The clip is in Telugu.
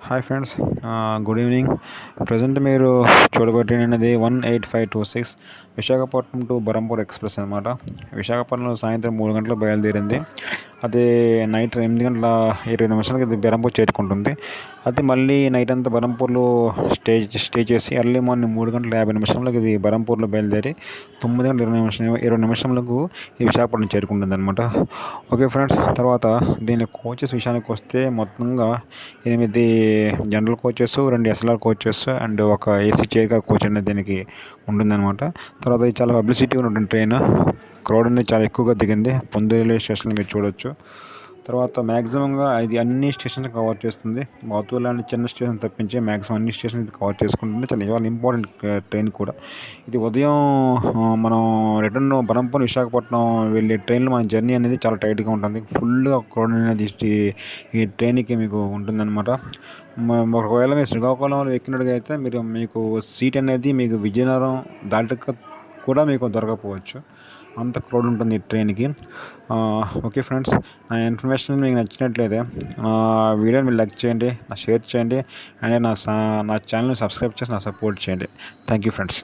Hi friends, good evening. Present మీరు చూడబోతున్నది 18526 విశాఖపట్నం టు బరంపూర్ ఎక్స్ప్రెస్ అనమాట. విశాఖపట్నంలో సాయంత్రం 3 గంటలకు బయలుదేరింది. అది నైట్ 8:20 ఇది బెరంపూర్ చేరుకుంటుంది. అది మళ్ళీ నైట్ అంతా బరంపూర్లో స్టే చేసి ఎర్లీ మార్నింగ్ 3:50 ఇది బరంపూర్లో బయలుదేరి 9:20 ఈ విశాఖపట్నం చేరుకుంటుంది అనమాట. ఓకే ఫ్రెండ్స్, తర్వాత దీని కోచెస్ విషయానికి వస్తే మొత్తంగా 8 general coaches, 2 SLR coaches and ఒక ఏసీ చైర్ కోచ్ అనేది దీనికి ఉంటుందన్నమాట. తర్వాత ఇది చాలా పబ్లిసిటీ ఉన్నటువంటి ట్రైన్. క్రౌడ్ అనేది చాలా ఎక్కువగా దిగింది. పొందూరు రైల్వే స్టేషన్ మీరు చూడొచ్చు. తర్వాత మ్యాక్సిమంగా ఇది అన్ని స్టేషన్స్ కవర్ చేస్తుంది. బాతూర్ లాంటి చిన్న స్టేషన్ తప్పించి మ్యాక్సిమం అన్ని స్టేషన్ ఇది కవర్ చేసుకుంటుంది. చాలా ఇవాళ ఇంపార్టెంట్ ట్రైన్ కూడా ఇది. ఉదయం మనం రిటర్న్ బరంపూర్ విశాఖపట్నం వెళ్ళే ట్రైన్లో మన జర్నీ అనేది చాలా టైట్గా ఉంటుంది. ఫుల్గా క్రౌడ్ అనేది ఈ ట్రైన్కి మీకు ఉంటుందన్నమాట. ఒకవేళ మీరు శ్రీకాకుళంలో ఎక్కినట్టుగా అయితే మీకు సీట్ అనేది మీకు విజయనగరం దాటక కూడా మీకు దొరకపోవచ్చు, అంత క్రౌడ్ ఉంటుంది ఈ ట్రైన్కి. ఓకే ఫ్రెండ్స్, నా ఇన్ఫర్మేషన్ మీకు నచ్చినట్లయితే నా వీడియోని మీరు లైక్ చేయండి, షేర్ చేయండి అండ్ నా ఛానల్ని సబ్స్క్రైబ్ చేసి నా సపోర్ట్ చేయండి. Thank you friends.